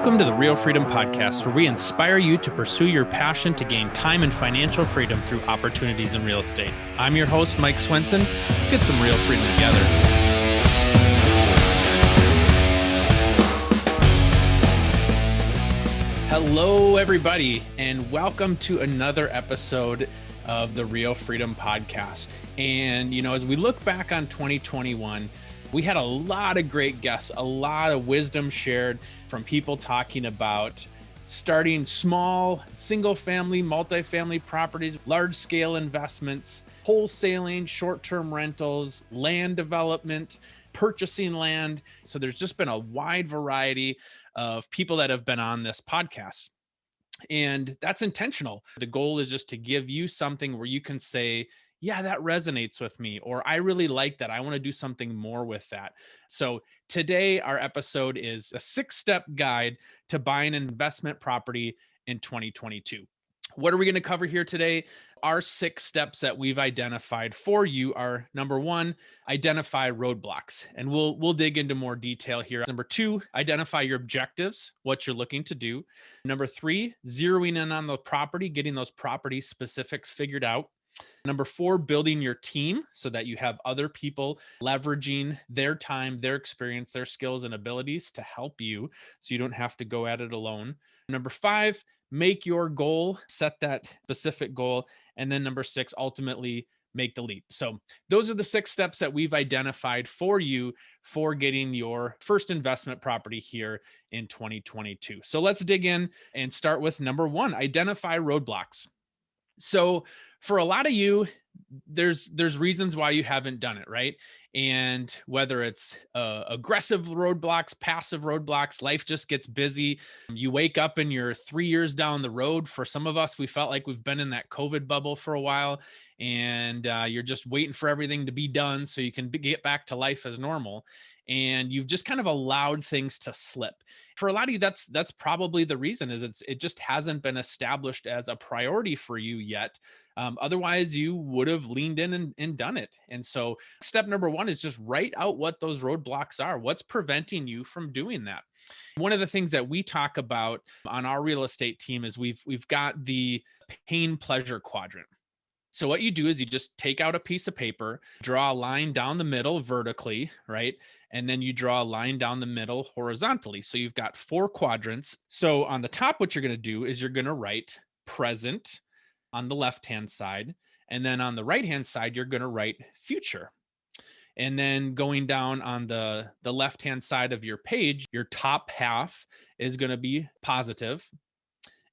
Welcome to the REL Freedom podcast, where we inspire you to pursue your passion to gain time and financial freedom through opportunities in real estate. I'm your host, Mike Swenson. Let's get some real freedom together. Hello, everybody, and welcome to another episode of the REL Freedom podcast. And, as we look back on 2021, we had a lot of great guests, a lot of wisdom shared from people talking about starting small, single-family, multifamily properties, large-scale investments, wholesaling, short-term rentals, land development, purchasing land. So there's just been a wide variety of people that have been on this podcast. And that's intentional. The goal is just to give you something where you can say, yeah, that resonates with me, or I really like that. I want to do something more with that. So today, our episode is a 6-step guide to buying an investment property in 2022. What are we going to cover here today? Our 6 steps that we've identified for you are: number 1, identify roadblocks. And we'll dig into more detail here. Number 2, identify your objectives, what you're looking to do. Number 3, zeroing in on the property, getting those property specifics figured out. Number 4, building your team so that you have other people leveraging their time, their experience, their skills and abilities to help you so you don't have to go at it alone. Number 5, make your goal, set that specific goal. And then number 6, ultimately make the leap. So those are the 6 steps that we've identified for you for getting your first investment property here in 2022. So let's dig in and start with number 1, identify roadblocks. So for a lot of you, there's reasons why you haven't done it, right? And whether it's aggressive roadblocks, passive roadblocks, life just gets busy. You wake up and you're 3 years down the road. For some of us, we felt like we've been in that COVID bubble for a while, and you're just waiting for everything to be done so you can get back to life as normal. And you've just kind of allowed things to slip. For a lot of you, that's probably the reason, is it just hasn't been established as a priority for you yet. Otherwise, you would have leaned in and done it. And so step number 1 is just write out what those roadblocks are. What's preventing you from doing that? One of the things that we talk about on our real estate team is we've got the pain pleasure quadrant. So what you do is you just take out a piece of paper, draw a line down the middle vertically, right? And then you draw a line down the middle horizontally. So you've got 4 quadrants. So on the top, what you're going to do is you're going to write present on the left-hand side. And then on the right-hand side, you're going to write future. And then going down on the left-hand side of your page, your top half is going to be positive.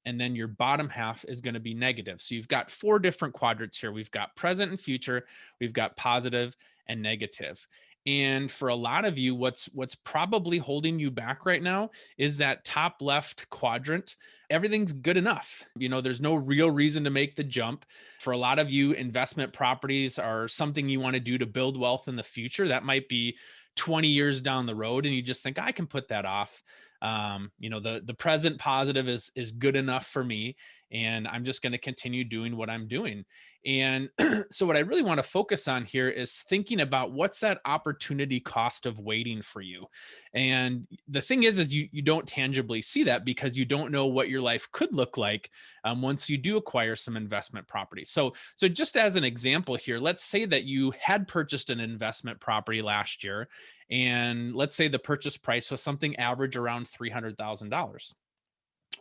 And then your bottom half is going to be negative. So you've got 4 different quadrants here. We've got present and future. We've got positive and negative. And for a lot of you, what's probably holding you back right now is that top left quadrant. Everything's good enough. There's no real reason to make the jump. For a lot of you, investment properties are something you want to do to build wealth in the future. That might be 20 years down the road, and you just think, I can put that off. The present positive is good enough for me, and I'm just going to continue doing what I'm doing. And so what I really want to focus on here is thinking about what's that opportunity cost of waiting for you. And the thing is you don't tangibly see that because you don't know what your life could look like once you do acquire some investment property. So just as an example here, let's say that you had purchased an investment property last year, and let's say the purchase price was something average around $300,000.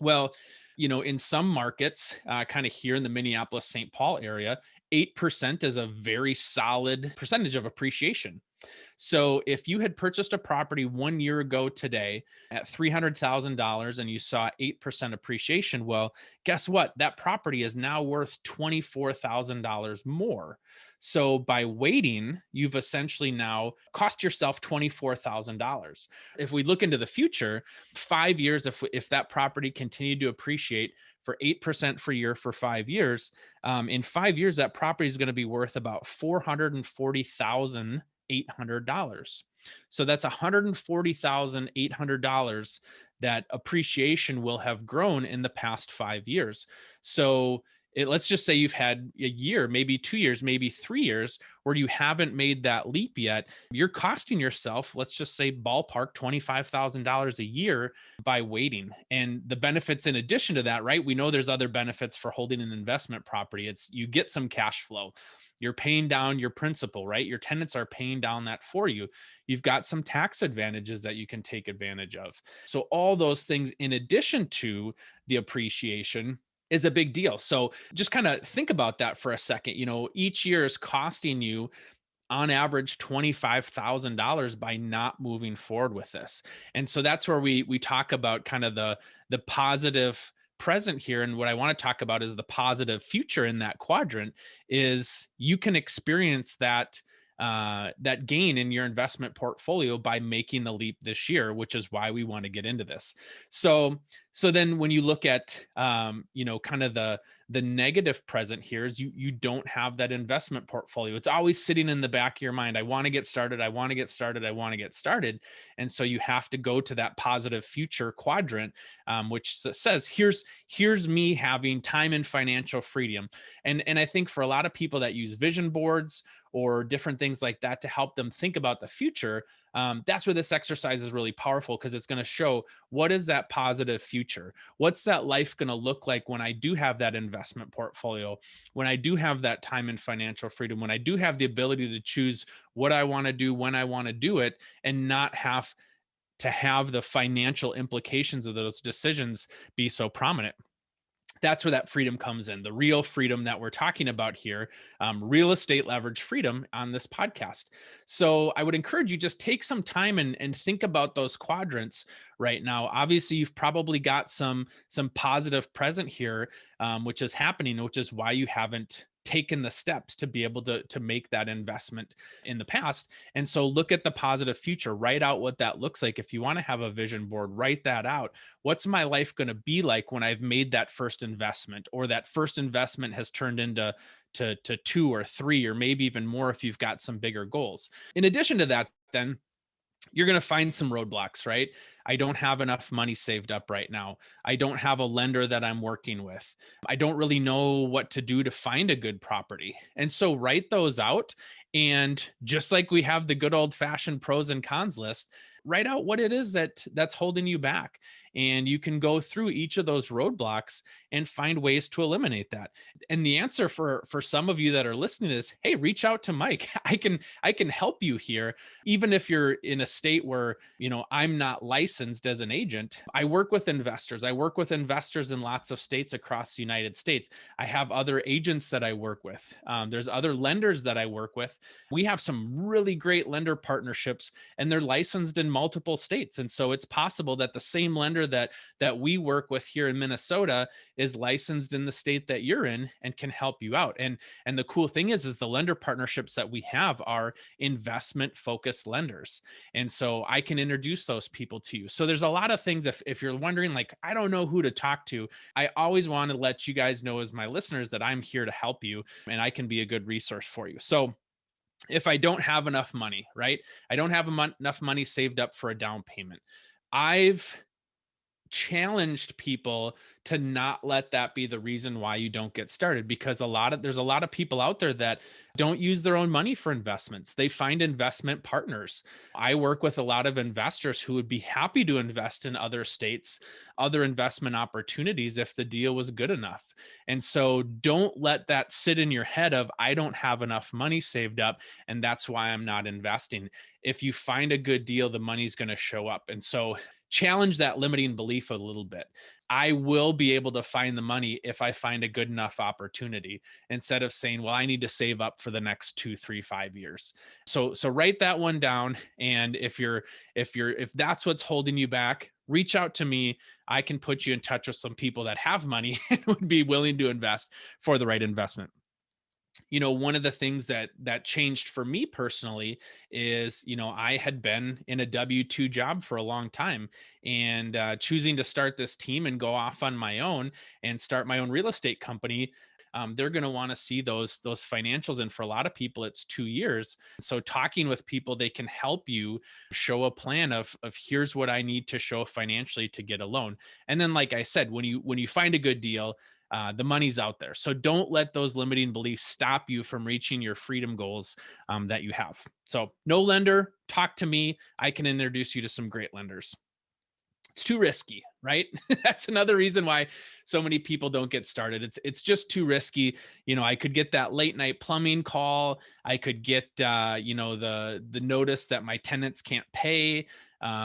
Well, in some markets, kind of here in the Minneapolis-St. Paul area, 8% is a very solid percentage of appreciation. So if you had purchased a property 1 year ago today at $300,000 and you saw 8% appreciation, well, guess what? That property is now worth $24,000 more. So by waiting, you've essentially now cost yourself $24,000. If we look into the future, 5 years, if that property continued to appreciate for 8% per year for 5 years, in 5 years, that property is going to be worth about $440,800. So that's $140,800 that appreciation will have grown in the past 5 years. So let's just say you've had a year, maybe 2 years, maybe 3 years where you haven't made that leap yet. You're costing yourself, let's just say ballpark $25,000 a year by waiting. And the benefits in addition to that, right? We know there's other benefits for holding an investment property. It's you get some cash flow. You're paying down your principal, right? Your tenants are paying down that for you. You've got some tax advantages that you can take advantage of. So all those things in addition to the appreciation is a big deal. So just kind of think about that for a second. Each year is costing you on average $25,000 by not moving forward with this. And so that's where we talk about kind of the positive present here. And what I want to talk about is the positive future in that quadrant is you can experience that gain in your investment portfolio by making the leap this year, which is why we want to get into this. So then when you look at kind of the negative present here is you don't have that investment portfolio. It's always sitting in the back of your mind. I want to get started. I want to get started. I want to get started. And so you have to go to that positive future quadrant, which says, here's me having time and financial freedom. And I think for a lot of people that use vision boards or different things like that to help them think about the future, that's where this exercise is really powerful, because it's going to show what is that positive future? What's that life going to look like when I do have that investment portfolio, when I do have that time and financial freedom, when I do have the ability to choose what I want to do, when I want to do it, and not have to have the financial implications of those decisions be so prominent. That's where that freedom comes in, the real freedom that we're talking about here, real estate leverage freedom on this podcast. So I would encourage you just take some time and think about those quadrants right now. Obviously, you've probably got some positive present here, which is happening, which is why you haven't taken the steps to be able to make that investment in the past. And so look at the positive future, write out what that looks like. If you want to have a vision board, write that out. What's my life going to be like when I've made that first investment, or that first investment has turned into two or three, or maybe even more if you've got some bigger goals. In addition to that, then you're going to find some roadblocks, right? I don't have enough money saved up right now. I don't have a lender that I'm working with. I don't really know what to do to find a good property. And so write those out. And just like we have the good old fashioned pros and cons list, write out what it is that's holding you back. And you can go through each of those roadblocks and find ways to eliminate that. And the answer for some of you that are listening is, hey, reach out to Mike. I can help you here. Even if you're in a state where, I'm not licensed as an agent, I work with investors. I work with investors in lots of states across the United States. I have other agents that I work with. There's other lenders that I work with. We have some really great lender partnerships, and they're licensed in multiple states. And so it's possible that the same lender that we work with here in Minnesota is licensed in the state that you're in and can help you out. And the cool thing is the lender partnerships that we have are investment focused lenders. And so I can introduce those people to you. So there's a lot of things, if you're wondering, like, I don't know who to talk to, I always want to let you guys know, as my listeners, that I'm here to help you and I can be a good resource for you. So if I don't have enough money, right? I don't have enough money saved up for a down payment. I've challenged people to not let that be the reason why you don't get started, because there's a lot of people out there that don't use their own money for investments. They find investment partners. I work with a lot of investors who would be happy to invest in other states, other investment opportunities if the deal was good enough. And so don't let that sit in your head of, I don't have enough money saved up and that's why I'm not investing. If you find a good deal, the money's going to show up. And so challenge that limiting belief a little bit. I will be able to find the money if I find a good enough opportunity, instead of saying, well, I need to save up for the next 2, 3, 5 years. So write that one down. And if that's what's holding you back, reach out to me. I can put you in touch with some people that have money and would be willing to invest for the right investment. One of the things that changed for me personally is, I had been in a W-2 job for a long time, and choosing to start this team and go off on my own and start my own real estate company. They're going to want to see those financials. And for a lot of people, it's 2 years. So talking with people, they can help you show a plan of here's what I need to show financially to get a loan. And then, like I said, when you find a good deal, the money's out there. So don't let those limiting beliefs stop you from reaching your freedom goals that you have. So no lender, talk to me. I can introduce you to some great lenders. It's too risky, right? That's another reason why so many people don't get started. It's just too risky. I could get that late night plumbing call. I could get the notice that my tenants can't pay.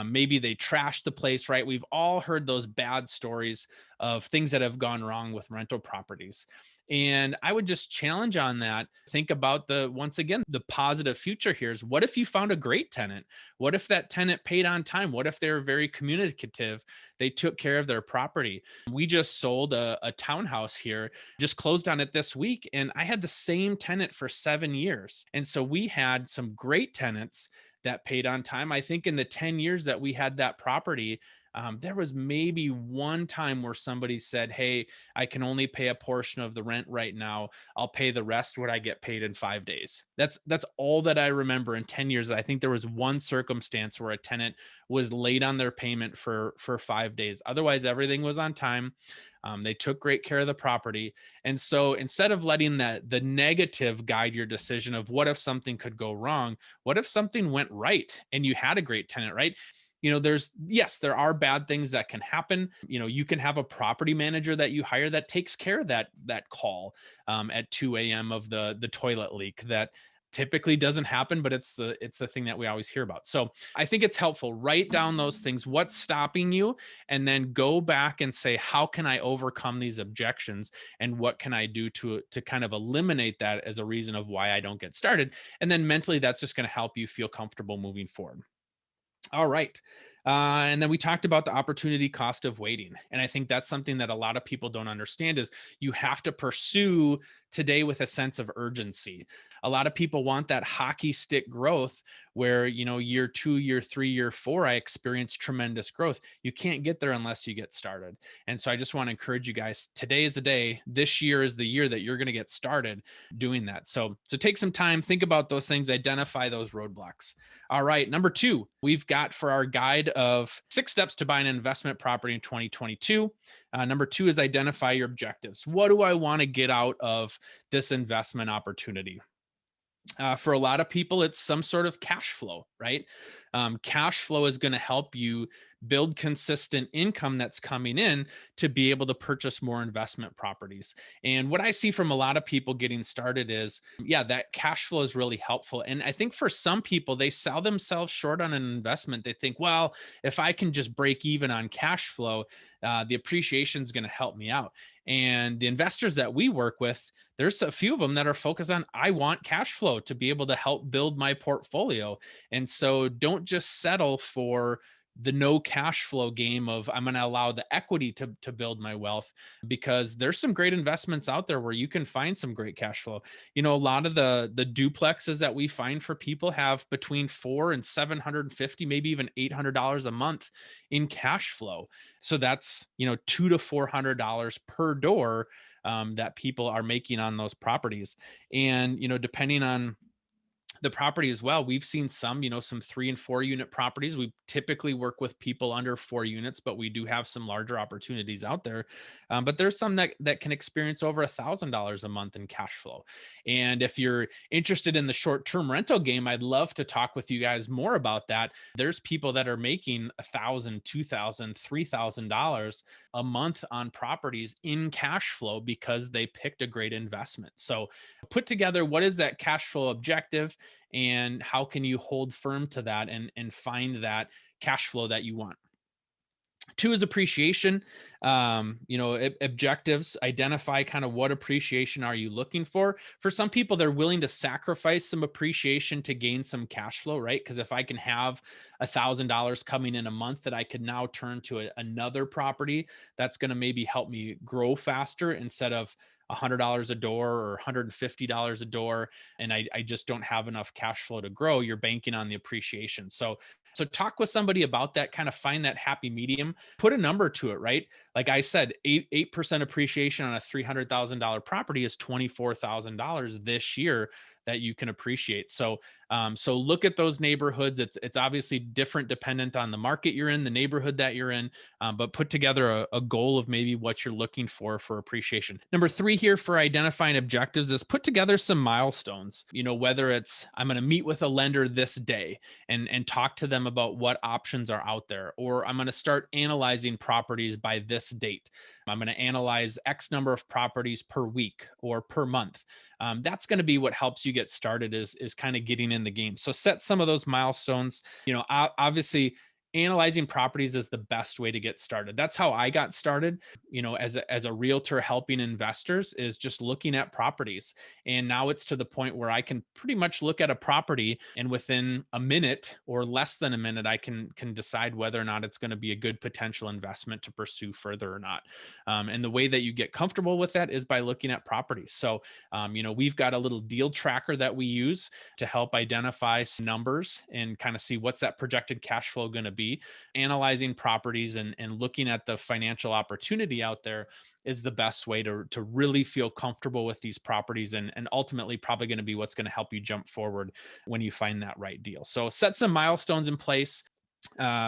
Maybe they trashed the place, right? We've all heard those bad stories of things that have gone wrong with rental properties. And I would just challenge on that. Think about once again, the positive future here is, what if you found a great tenant? What if that tenant paid on time? What if they were very communicative? They took care of their property. We just sold a townhouse here, just closed on it this week. And I had the same tenant for 7 years. And so we had some great tenants that paid on time. I think in the 10 years that we had that property, there was maybe one time where somebody said, "Hey, I can only pay a portion of the rent right now. I'll pay the rest when I get paid in 5 days." That's all that I remember in 10 years. I think there was one circumstance where a tenant was late on their payment for 5 days. Otherwise, everything was on time. They took great care of the property. And so instead of letting the negative guide your decision of what if something could go wrong, what if something went right and you had a great tenant, right? There are bad things that can happen. You can have a property manager that you hire that takes care of that call at 2 a.m. of the toilet leak. That typically doesn't happen, but it's the thing that we always hear about. So I think it's helpful. Write down those things, what's stopping you, and then go back and say, how can I overcome these objections, and what can I do to kind of eliminate that as a reason of why I don't get started. And then mentally, that's just going to help you feel comfortable moving forward. All right. And then we talked about the opportunity cost of waiting. And I think that's something that a lot of people don't understand is you have to pursue today with a sense of urgency. A lot of people want that hockey stick growth where, year 2, year 3, year 4, I experienced tremendous growth. You can't get there unless you get started. And so I just want to encourage you guys, today is the day, this year is the year that you're going to get started doing that. So take some time, think about those things, identify those roadblocks. All right. Number 2, we've got for our guide of 6 steps to buy an investment property in 2022. Number 2 is identify your objectives. What do I want to get out of this investment opportunity? For a lot of people, it's some sort of cash flow, right? Cash flow is going to help you build consistent income that's coming in to be able to purchase more investment properties. And what I see from a lot of people getting started is, that cash flow is really helpful. And I think for some people, they sell themselves short on an investment. They think, well, if I can just break even on cash flow, the appreciation is going to help me out. And the investors that we work with, there's a few of them that are focused on, I want cash flow to be able to help build my portfolio. And so don't just settle for the no cash flow game of, I'm going to allow the equity to build my wealth, because there's some great investments out there where you can find some great cash flow. A lot of the duplexes that we find for people have between $400 and $750, maybe even $800 a month in cash flow. So that's, $200 to $400 per door that people are making on those properties. And, depending on the property as well, we've seen some 3 and 4 unit properties. We typically work with people under 4 units, but we do have some larger opportunities out there. But there's some that can experience over $1,000 a month in cash flow. And if you're interested in the short-term rental game, I'd love to talk with you guys more about that. There's people that are making $1,000, $2,000, $3,000 a month on properties in cash flow because they picked a great investment. So put together, what is that cash flow objective, and how can you hold firm to that and find that cash flow that you want. 2 is appreciation. Objectives, identify kind of what appreciation are you looking for. For some people, they're willing to sacrifice some appreciation to gain some cash flow, right? Because if I can have $1,000 coming in a month that I could now turn to another property, that's going to maybe help me grow faster instead of $100 a door or $150 a door, and I just don't have enough cash flow to grow. You're banking on the appreciation. So talk with somebody about that, kind of find that happy medium, put a number to it, right? Like I said, 8% appreciation on a $300,000 property is $24,000 this year that you can appreciate. So So look at those neighborhoods. It's obviously different dependent on the market you're in, the neighborhood that you're in, but put together a goal of maybe what you're looking for appreciation. Number 3 here for identifying objectives is put together some milestones. Whether it's I'm going to meet with a lender this day and talk to them about what options are out there, or I'm going to start analyzing properties by this date. I'm going to analyze X number of properties per week or per month. That's going to be what helps you get started is kind of getting in the game. So set some of those milestones. Obviously analyzing properties is the best way to get started. That's how I got started, as a realtor helping investors, is just looking at properties. And now it's to the point where I can pretty much look at a property and within a minute or less than a minute, I can decide whether or not it's going to be a good potential investment to pursue further or not. And the way that you get comfortable with that is by looking at properties. So, we've got a little deal tracker that we use to help identify some numbers and kind of see what's that projected cash flow going to be. Analyzing properties and looking at the financial opportunity out there is the best way to really feel comfortable with these properties, and ultimately probably going to be what's going to help you jump forward when you find that right deal. So set some milestones in place.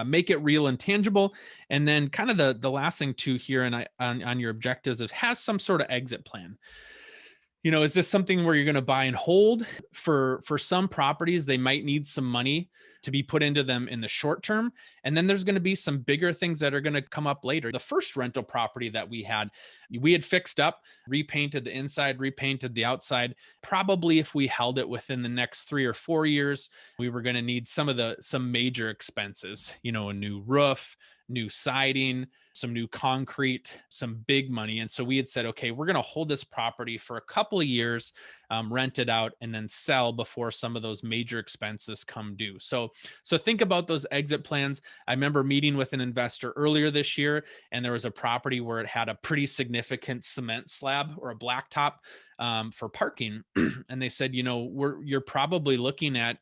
Make it real and tangible. And then kind of the last thing too here and on your objectives is has some sort of exit plan. Is this something where you're going to buy and hold? For some properties, they might need some money to be put into them in the short term. And then there's going to be some bigger things that are going to come up later. The first rental property that we had fixed up, repainted the inside, repainted the outside. Probably if we held it within the next 3 or 4 years, we were going to need some major expenses, a new roof, new siding, some new concrete, some big money. And so we had said, okay, we're going to hold this property for a couple of years, rent it out, and then sell before some of those major expenses come due. So think about those exit plans. I remember meeting with an investor earlier this year, and there was a property where it had a pretty significant cement slab or a blacktop for parking. And they said, you're probably looking at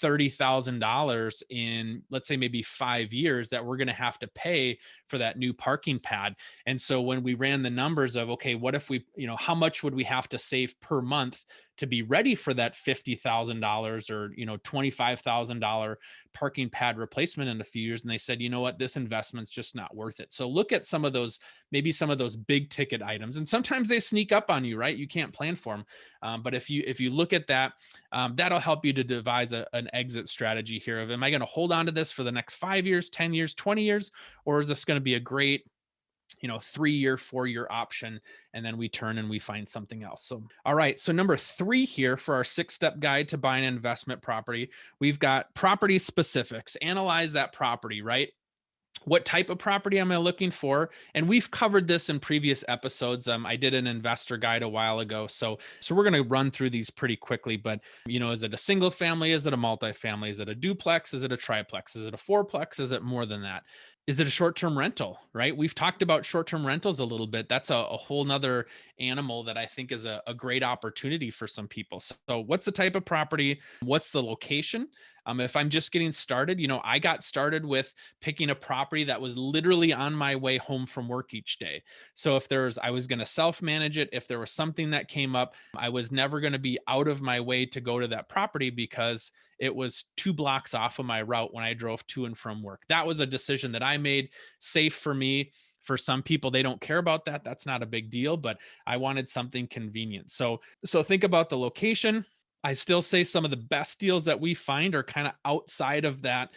$30,000 in, let's say, maybe 5 years that we're going to have to pay for that new parking pad. And so when we ran the numbers of, okay, what if we, how much would we have to save per month to be ready for that $50,000 or, $25,000 parking pad replacement in a few years? And they said, you know what, this investment's just not worth it. So look at maybe some of those big ticket items. And sometimes they sneak up on you, right? You can't plan for them. But if you look at that, that'll help you to devise an exit strategy here of, am I going to hold on to this for the next 5 years, 10 years, 20 years, or is this going to be a great 3-year, 4-year option, and then we turn and we find something else? So, all right. So number 3 here for our 6-step guide to buying an investment property, we've got property specifics. Analyze that property, right? What type of property am I looking for? And we've covered this in previous episodes. I did an investor guide a while ago. So we're going to run through these pretty quickly, but is it a single family? Is it a multifamily? Is it a duplex? Is it a triplex? Is it a fourplex? Is it more than that? Is it a short-term rental, right? We've talked about short-term rentals a little bit. That's a whole nother animal that I think is a great opportunity for some people. So what's the type of property? What's the location? If I'm just getting started, I got started with picking a property that was literally on my way home from work each day. So I was going to self-manage it. If there was something that came up, I was never going to be out of my way to go to that property because it was 2 blocks off of my route when I drove to and from work. That was a decision that I made, safe for me. For some people, they don't care about that. That's not a big deal, but I wanted something convenient. So think about the location. I still say some of the best deals that we find are kind of outside of that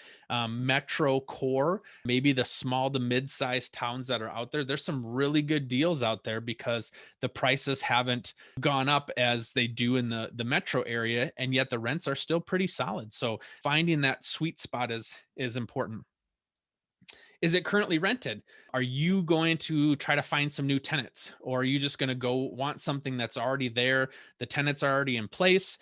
metro core, maybe the small to mid-sized towns that are out there. There's some really good deals out there because the prices haven't gone up as they do in the metro area, and yet the rents are still pretty solid. So finding that sweet spot is important. Is it currently rented? Are you going to try to find some new tenants, or are you just going to go want something that's already there? The tenants are already in place.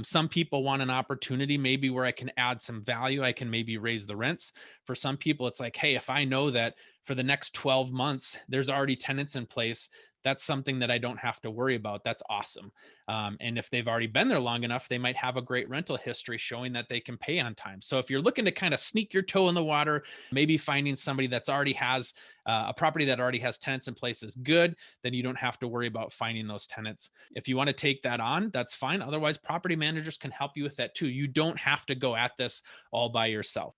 Some people want an opportunity maybe where I can add some value. I can maybe raise the rents. For some people, it's like, hey, if I know that for the next 12 months, there's already tenants in place, that's something that I don't have to worry about. That's awesome. And if they've already been there long enough, they might have a great rental history showing that they can pay on time. So if you're looking to kind of sneak your toe in the water, maybe finding somebody that's already has a property that already has tenants in place is good. Then you don't have to worry about finding those tenants. If you want to take that on, that's fine. Otherwise, property managers can help you with that too. You don't have to go at this all by yourself.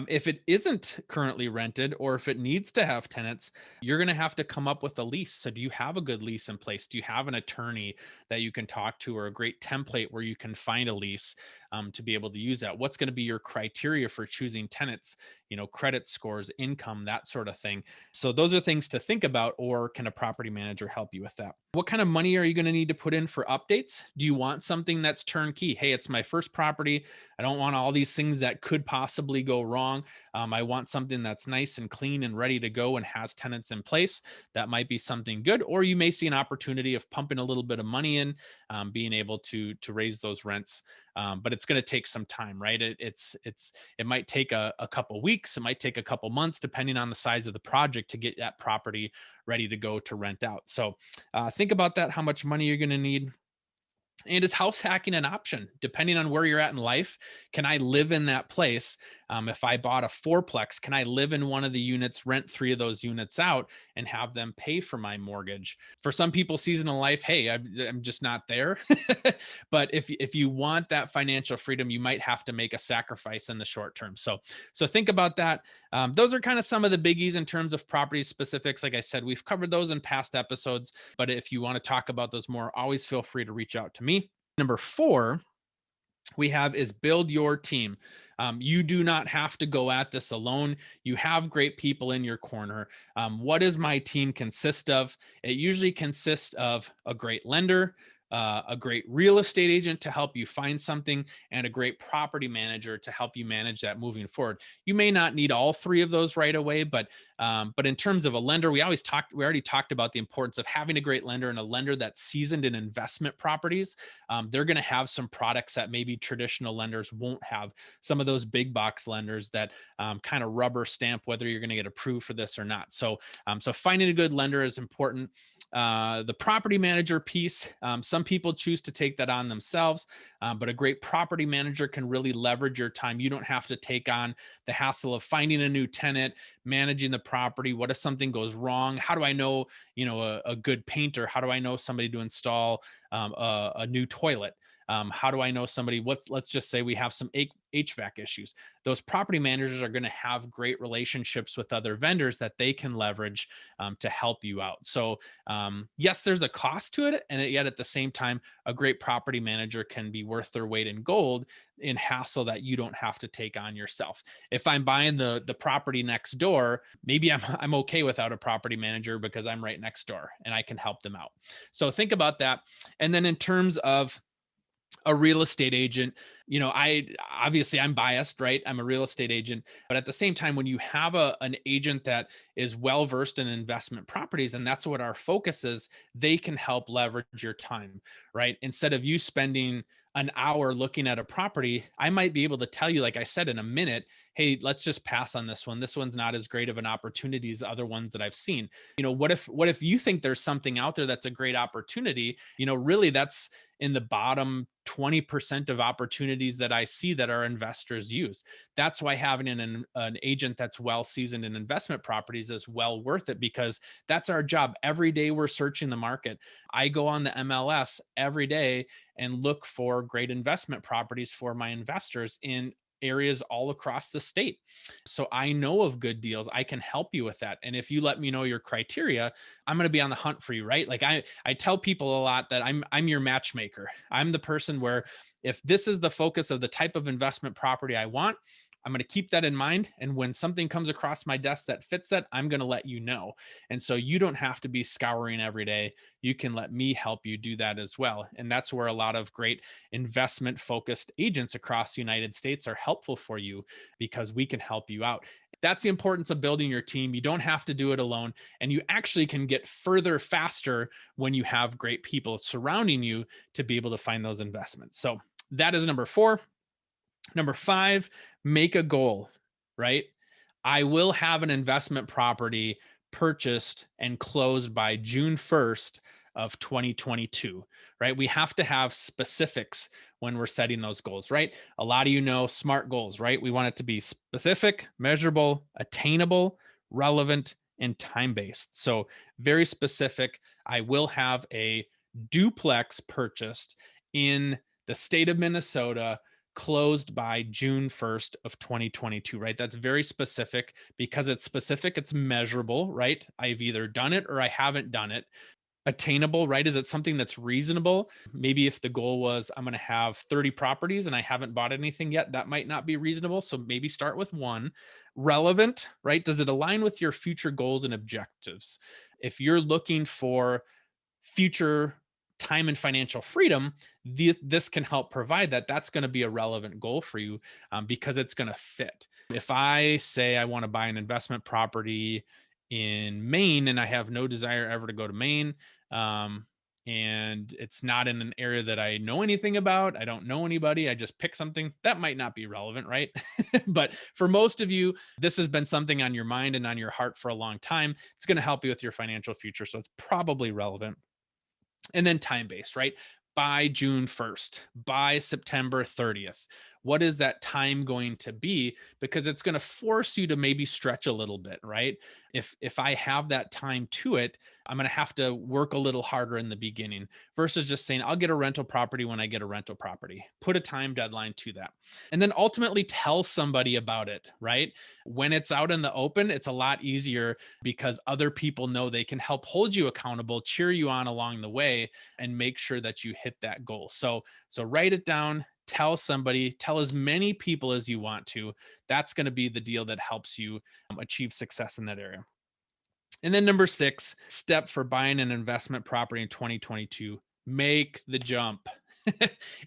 If it isn't currently rented or if it needs to have tenants, you're going to have to come up with a lease. So, do you have a good lease in place? Do you have an attorney that you can talk to or a great template where you can find a lease to be able to use that? What's going to be your criteria for choosing tenants? Credit scores, income, that sort of thing. So, those are things to think about, or can a property manager help you with that? What kind of money are you going to need to put in for updates? Do you want something that's turnkey? Hey, it's my first property. I don't want all these things that could possibly go wrong. I want something that's nice and clean and ready to go and has tenants in place. That might be something good. Or you may see an opportunity of pumping a little bit of money in, being able to raise those rents. But it's going to take some time, right? It might take a couple weeks. It might take a couple months, depending on the size of the project, to get that property ready to go to rent out. So think about that, how much money you're going to need. And is house hacking an option? Depending on where you're at in life, can I live in that place? If I bought a fourplex, can I live in one of the units, rent 3 of those units out, and have them pay for my mortgage? For some people, seasonal life, hey, I'm just not there. But if you want that financial freedom, you might have to make a sacrifice in the short term. So think about that. Those are kind of some of the biggies in terms of property specifics. Like I said, we've covered those in past episodes, but if you want to talk about those more, always feel free to reach out to me. Number 4 we have is build your team. You do not have to go at this alone. You have great people in your corner. What does my team consist of? It usually consists of a great lender, a great real estate agent to help you find something, and a great property manager to help you manage that moving forward. You may not need all 3 of those right away, but in terms of a lender, we already talked about the importance of having a great lender, and a lender that's seasoned in investment properties. They're going to have some products that maybe traditional lenders won't have. Some of those big box lenders that kind of rubber stamp whether you're going to get approved for this or not. So finding a good lender is important. The property manager piece, some people choose to take that on themselves, but a great property manager can really leverage your time. You don't have to take on the hassle of finding a new tenant, managing the property. What if something goes wrong? How do I know, a good painter? How do I know somebody to install a new toilet? How do I know somebody? Let's just say we have some HVAC issues. Those property managers are going to have great relationships with other vendors that they can leverage to help you out. So yes, there's a cost to it, and yet at the same time, a great property manager can be worth their weight in gold in hassle that you don't have to take on yourself. If I'm buying the property next door, maybe I'm okay without a property manager because I'm right next door and I can help them out. So think about that. And then in terms of a real estate agent, I'm biased, right? I'm a real estate agent, but at the same time, when you have an agent that is well versed in investment properties, and that's what our focus is, they can help leverage your time, right? Instead of you spending an hour looking at a property, I might be able to tell you, like I said, in a minute, hey, let's just pass on this one. This one's not as great of an opportunity as other ones that I've seen. What if you think there's something out there that's a great opportunity? Really that's in the bottom 20% of opportunities that I see that our investors use. That's why having an agent that's well seasoned in investment properties is well worth it, because that's our job. Every day we're searching the market. I go on the MLS every day and look for great investment properties for my investors in areas all across the state. So I know of good deals. I can help you with that. And if you let me know your criteria, I'm going to be on the hunt for you, right? Like I tell people a lot that I'm your matchmaker. I'm the person where if this is the focus of the type of investment property I want, I'm going to keep that in mind. And when something comes across my desk that fits that, I'm going to let you know. And so you don't have to be scouring every day. You can let me help you do that as well. And that's where a lot of great investment focused agents across the United States are helpful for you, because we can help you out. That's the importance of building your team. You don't have to do it alone. And you actually can get further faster when you have great people surrounding you to be able to find those investments. So that is number 4. Number 5, make a goal, right? I will have an investment property purchased and closed by June 1st of 2022, right? We have to have specifics when we're setting those goals, right? A lot of SMART goals, right? We want it to be specific, measurable, attainable, relevant, and time-based. So very specific. I will have a duplex purchased in the state of Minnesota closed by June 1st of 2022, right? That's very specific. Because it's specific, it's measurable, right? I've either done it or I haven't done it. Attainable, right? Is it something that's reasonable? Maybe if the goal was I'm going to have 30 properties and I haven't bought anything yet, that might not be reasonable. So maybe start with one. Relevant, right? Does it align with your future goals and objectives? If you're looking for future time and financial freedom, this can help provide that. That's going to be a relevant goal for you, because it's going to fit. If I say I want to buy an investment property in Maine and I have no desire ever to go to Maine, and it's not in an area that I know anything about, I don't know anybody, I just pick something, that might not be relevant, right? But for most of you, this has been something on your mind and on your heart for a long time. It's going to help you with your financial future. So it's probably relevant. And then time based, right? By June 1st, by September 30th. What is that time going to be? Because it's going to force you to maybe stretch a little bit, right? If I have that time to it, I'm going to have to work a little harder in the beginning versus just saying, I'll get a rental property when I get a rental property. Put a time deadline to that. And then ultimately tell somebody about it, right? When it's out in the open, it's a lot easier because other people know they can help hold you accountable, cheer you on along the way, and make sure that you hit that goal. So write it down, tell somebody, tell as many people as you want to. That's going to be the deal that helps you achieve success in that area. And then number 6 step for buying an investment property in 2022, make the jump.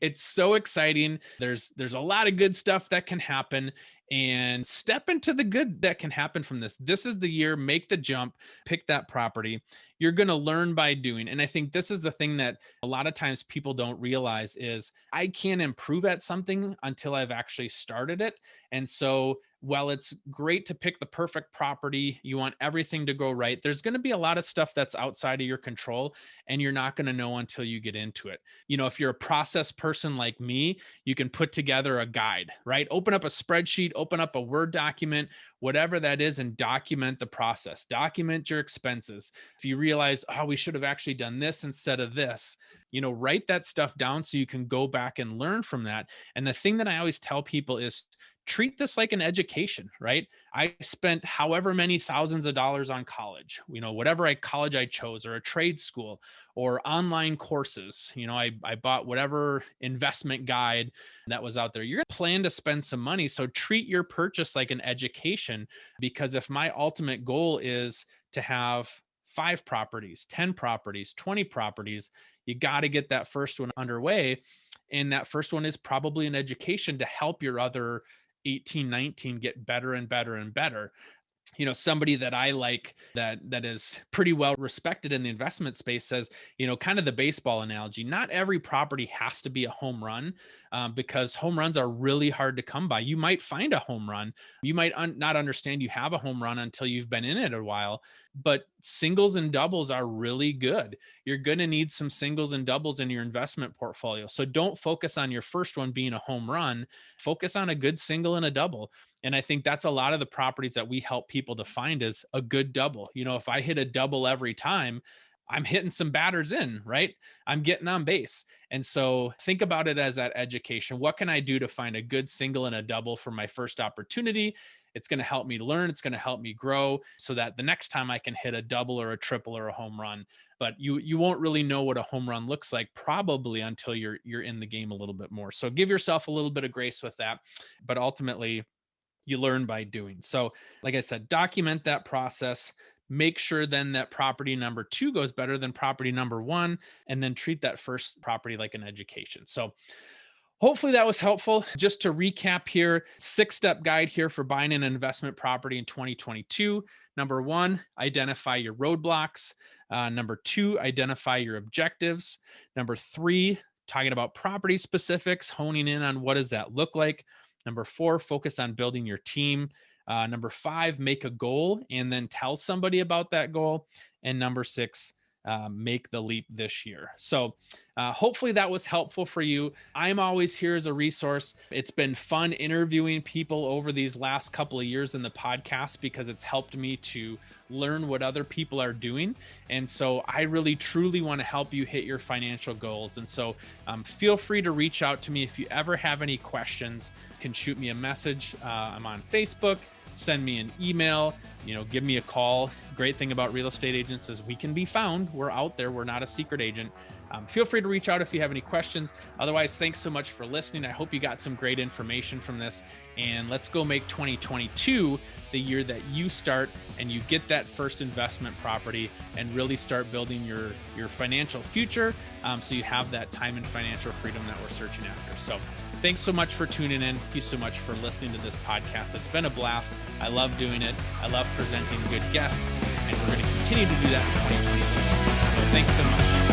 It's so exciting. There's a lot of good stuff that can happen, and step into the good that can happen from this. This is the year, make the jump, pick that property. You're going to learn by doing. And I think this is the thing that a lot of times people don't realize is I can't improve at something until I've actually started it. And so while it's great to pick the perfect property, you want everything to go right, there's going to be a lot of stuff that's outside of your control, and you're not going to know until you get into it. If you're a process person like me, you can put together a guide, right? Open up a spreadsheet, open up a Word document, whatever that is, and document the process, document your expenses. If you realize, oh, we should have actually done this instead of this, write that stuff down so you can go back and learn from that. And the thing that I always tell people is treat this like an education, right? I spent however many thousands of dollars on college, whatever college I chose, or a trade school, or online courses. I bought whatever investment guide that was out there. You're going to plan to spend some money. So treat your purchase like an education, because if my ultimate goal is to have 5 properties, 10 properties, 20 properties, you got to get that first one underway. And that first one is probably an education to help your other 18, 19 get better and better and better. Somebody that I like that is pretty well respected in the investment space says, kind of the baseball analogy, not every property has to be a home run, because home runs are really hard to come by. You might find a home run. You might not understand you have a home run until you've been in it a while, but singles and doubles are really good. You're going to need some singles and doubles in your investment portfolio. So don't focus on your first one being a home run. Focus on a good single and a double. And I think that's a lot of the properties that we help people to find is a good double. If I hit a double every time, I'm hitting some batters in, right? I'm getting on base. And so think about it as that education. What can I do to find a good single and a double for my first opportunity? It's going to help me learn. It's going to help me grow so that the next time I can hit a double or a triple or a home run. But you won't really know what a home run looks like probably until you're in the game a little bit more. So give yourself a little bit of grace with that. But ultimately, you learn by doing. So like I said, document that process. Make sure then that property number 2 goes better than property number 1, and then treat that first property like an education. So hopefully that was helpful. Just to recap here, 6-step guide here for buying an investment property in 2022. Number 1, identify your roadblocks. Number 2, identify your objectives. Number 3, talking about property specifics, honing in on what does that look like. Number 4, focus on building your team. Number 5, make a goal and then tell somebody about that goal. And number 6, make the leap this year. So hopefully that was helpful for you. I'm always here as a resource. It's been fun interviewing people over these last couple of years in the podcast because it's helped me to learn what other people are doing. And so I really, truly want to help you hit your financial goals. And so feel free to reach out to me if you ever have any questions. You can shoot me a message. I'm on Facebook. Send me an email, give me a call. Great thing about real estate agents is we can be found. We're out there. We're not a secret agent. Feel free to reach out if you have any questions. Otherwise, thanks so much for listening. I hope you got some great information from this, and let's go make 2022 the year that you start and you get that first investment property and really start building your financial future. So you have that time and financial freedom that we're searching after. So thanks so much for tuning in. Thank you so much for listening to this podcast. It's been a blast. I love doing it. I love presenting good guests, and we're going to continue to do that in 2022. So thanks so much.